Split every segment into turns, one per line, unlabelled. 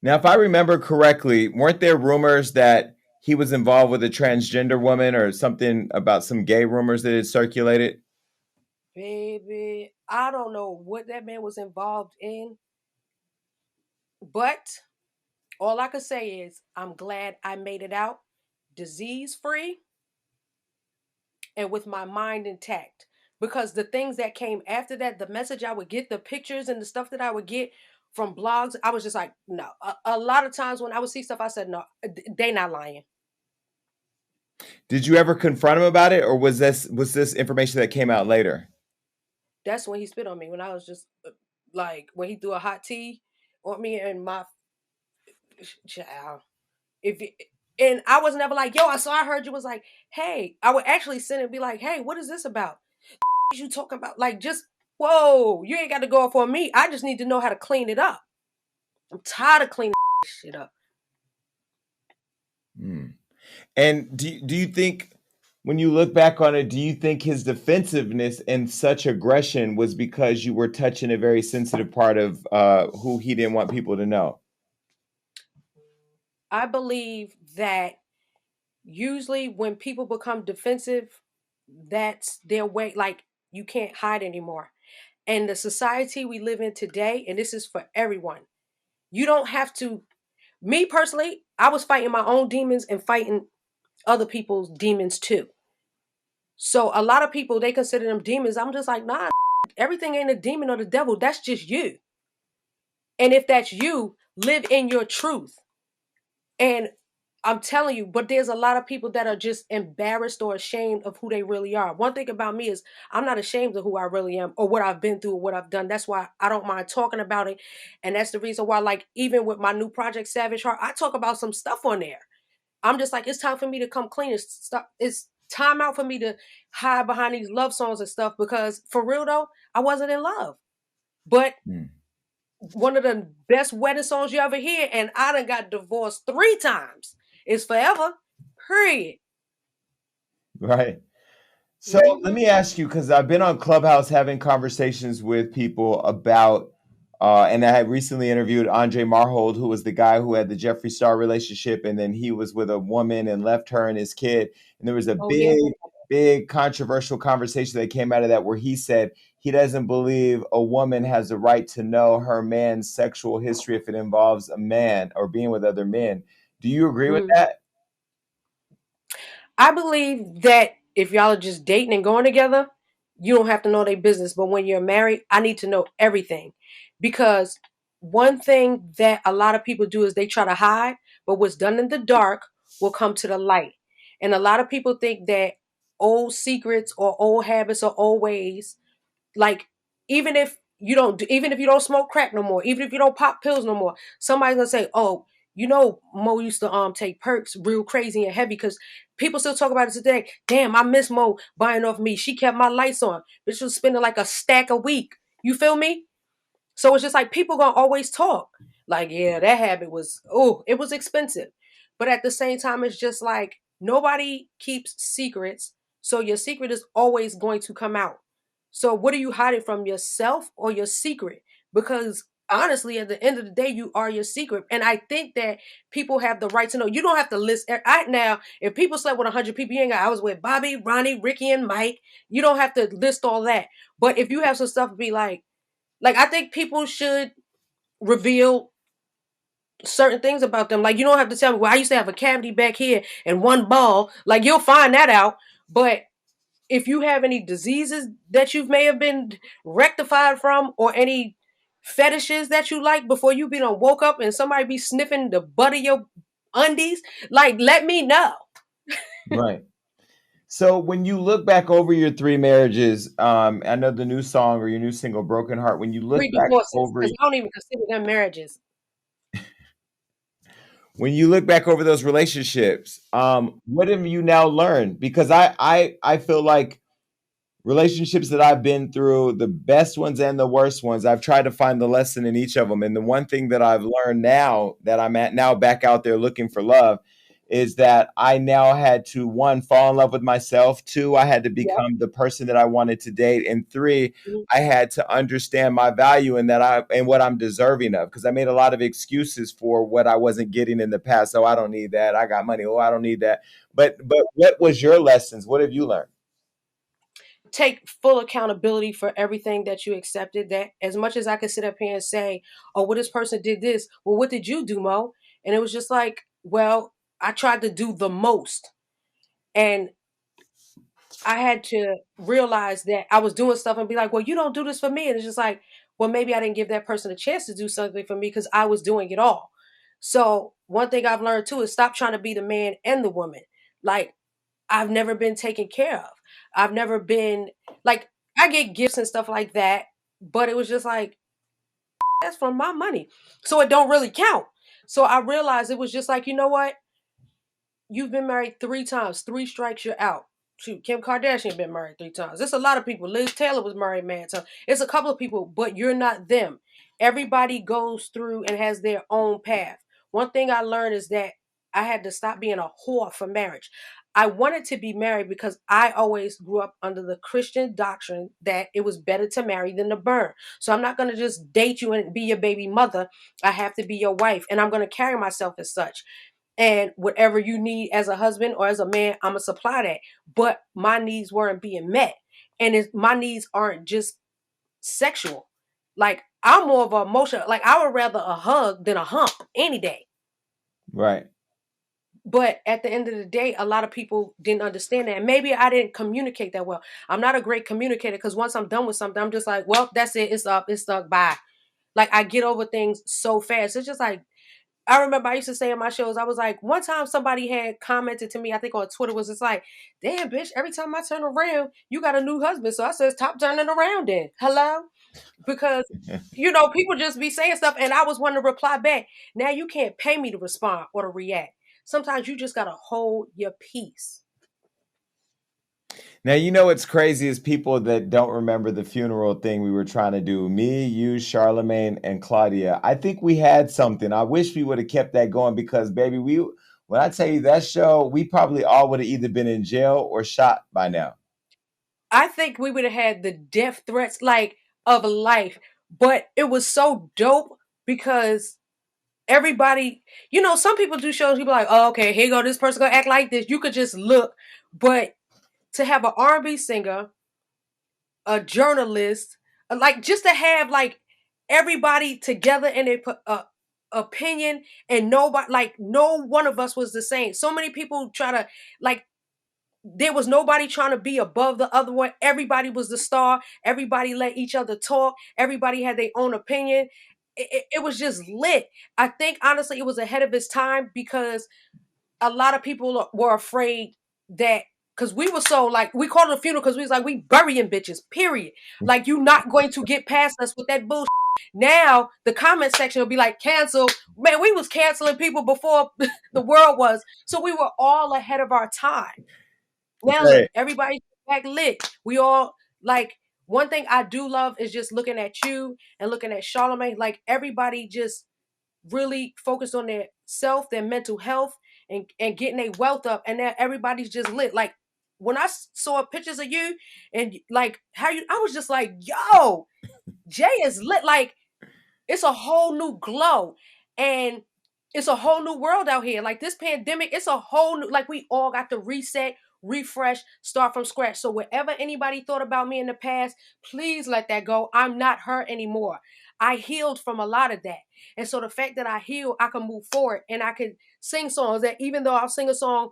Now, if I remember correctly, weren't there rumors that he was involved with a transgender woman or something about some gay rumors that had circulated?
Baby, I don't know what that man was involved in, but all I could say is I'm glad I made it out disease free and with my mind intact. Because the things that came after that, the message I would get, the pictures and the stuff that I would get from blogs, I was just like, no. A lot of times when I would see stuff, I said, no, they not lying.
Did you ever confront him about it, or was this information that came out later?
That's when he spit on me. When I was just like, when he threw a hot tea on me and my child. If it, and I was never like, yo, I heard you was like, hey, I would actually send and be like, hey, what is this about? You talking about like just whoa, you ain't got to go off on me. I just need to know how to clean it up. I'm tired of cleaning shit up.
Hmm. And do you think, when you look back on it, do you think his defensiveness and such aggression was because you were touching a very sensitive part of who he didn't want people to know?
I believe that usually when people become defensive, that's their way. Like you can't hide anymore. And the society we live in today, and this is for everyone, you don't have to. Me personally, I was fighting my own demons and fighting other people's demons too. So a lot of people they consider them demons. I'm just like, nah, everything ain't a demon or the devil. That's just you. And if that's you, live in your truth. And I'm telling you, but there's a lot of people that are just embarrassed or ashamed of who they really are. One thing about me is I'm not ashamed of who I really am or what I've been through or what I've done. That's why I don't mind talking about it. And that's the reason why, like, even with my new project, Savage Heart, I talk about some stuff on there. I'm just like, it's time for me to come clean. It's time out for me to hide behind these love songs and stuff because for real though, I wasn't in love. But
Hmm.
one of the best wedding songs you ever hear, and I done got divorced 3 times. It's forever. Period.
Right. So let
Hmm.
me ask you, because I've been on Clubhouse having conversations with people about, and I had recently interviewed Andre Marhold, who was the guy who had the Jeffree Star relationship, and then he was with a woman and left her and his kid. And there was a
Oh yeah.
big controversial conversation that came out of that where he said he doesn't believe a woman has the right to know her man's sexual history if it involves a man or being with other men. Do you agree with
Mhm.
that?
I believe that if y'all are just dating and going together, you don't have to know their business. But when you're married, I need to know everything. Because one thing that a lot of people do is they try to hide, but what's done in the dark will come to the light. And a lot of people think that old secrets or old habits or old ways, like even if you don't smoke crack no more, even if you don't pop pills no more, somebody's gonna say, "Oh, Mo used to take perks real crazy and heavy," because people still talk about it today. Damn, I miss Mo buying off me. She kept my lights on. Bitch was spending like a stack a week. You feel me? So it's just like people gonna always talk. Like, yeah, that habit was it was expensive. But at the same time, it's just like nobody keeps secrets. So your secret is always going to come out. So what are you hiding from yourself or your secret? Because honestly, at the end of the day, you are your secret. And I think that people have the right to know. You don't have to list now. If people slept with 100 people, you ain't got. I was with Bobby, Ronnie, Ricky, and Mike. You don't have to list all that. But if you have some stuff, be like I think people should reveal certain things about them. Like you don't have to tell me, well, I used to have a cavity back here and one ball. Like you'll find that out. But if you have any diseases that you may have been rectified from or any fetishes that you like before you be done woke up and somebody be sniffing the butt of your undies, like let me know.
Right. So when you look back over your three marriages, I know the new song or your new single, "Broken Heart." When you look
Three
back
divorces,
over,
because I don't even consider them marriages.
those relationships, what have you now learned? Because I feel like relationships that I've been through, the best ones and the worst ones, I've tried to find the lesson in each of them. And the one thing that I've learned now that I'm at now back out there looking for love is that I now had to, one, fall in love with myself. Two, I had to
Yep.
become the person that I wanted to date. And three,
Mhm.
I had to understand my value and that I and what I'm deserving of, because I made a lot of excuses for what I wasn't getting in the past. Oh, I don't need that. I got money. Oh, I don't need that. But what was your lessons? What have you learned?
Take full accountability for everything that you accepted. That as much as I could sit up here and say, oh, well, this person did this. Well, what did you do, Mo? And it was just like, well, I tried to do the most. And I had to realize that I was doing stuff and be like, well, you don't do this for me. And it's just like, well, maybe I didn't give that person a chance to do something for me because I was doing it all. So one thing I've learned too is stop trying to be the man and the woman. Like, I've never been taken care of. I've never been like, I get gifts and stuff like that, but it was just like, that's from my money. So it don't really count. So I realized it was just like, you know what? You've been married 3 times. 3 strikes, you're out. Shoot, Kim Kardashian been married 3 times. There's a lot of people. Liz Taylor was married mad times. It's a couple of people, but you're not them. Everybody goes through and has their own path. One thing I learned is that I had to stop being a whore for marriage. I wanted to be married because I always grew up under the Christian doctrine that it was better to marry than to burn. So I'm not going to just date you and be your baby mother. I have to be your wife, and I'm going to carry myself as such. And whatever you need as a husband or as a man, I'm gonna supply that. But my needs weren't being met, and my needs aren't just sexual. Like, I'm more of an emotional. Like, I would rather a hug than a hump any day.
Right.
But at the end of the day, a lot of people didn't understand that. And maybe I didn't communicate that well. I'm not a great communicator because once I'm done with something, I'm just like, well, that's it. It's up. It's stuck. Bye. Like, I get over things so fast. It's just like, I remember I used to say in my shows, I was like, one time somebody had commented to me, I think on Twitter, was just like, damn, bitch, every time I turn around, you got a new husband. So I said, stop turning around then. Hello? Because, people just be saying stuff. And I was wanting to reply back. Now you can't pay me to respond or to react. Sometimes you just got to hold your peace.
Now, you know what's crazy is people that don't remember the funeral thing we were trying to do. Me, you, Charlemagne, and Claudia. I think we had something. I wish we would have kept that going because, baby, when I tell you that show, we probably all would have either been in jail or shot by now.
I think we would have had the death threats like of life, but it was so dope because everybody, some people do shows, you be like, oh, okay, here you go, this person gonna act like this. You could just look. But to have an R&B singer, a journalist, like just to have like everybody together in a opinion, and nobody, like no one of us was the same. So many people try to, like, there was nobody trying to be above the other one. Everybody was the star. Everybody let each other talk. Everybody had their own opinion. It was just lit. I think honestly it was ahead of its time because a lot of people were afraid that, because we were so, like, we called it a funeral because we was like, we burying bitches, period. Like, you not going to get past us with that bullshit. Now the comment section will be like, cancel. Man, we was canceling people before the world was. So we were all ahead of our time. Now look,
Right.
everybody's back lit. We all, like, one thing I do love is just looking at you and looking at Charlemagne. Like, everybody just really focused on their self, their mental health, and getting their wealth up, and then everybody's just lit. Like, when I saw pictures of you and like how you, I was just like, yo, Jay is lit. Like, it's a whole new glow, and it's a whole new world out here. Like, this pandemic, it's a whole new, like, we all got to reset, refresh, start from scratch. So whatever anybody thought about me in the past, please let that go. I'm not her anymore. I healed from a lot of that. And so the fact that I healed, I can move forward and I can sing songs that, even though I'll sing a song,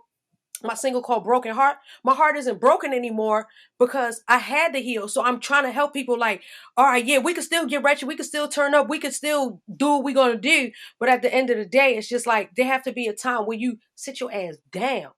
my single called Broken Heart, my heart isn't broken anymore because I had to heal. So I'm trying to help people, like, all right, yeah, we can still get wretched, we can still turn up, we can still do what we're gonna do. But at the end of the day, it's just like there have to be a time where you sit your ass down.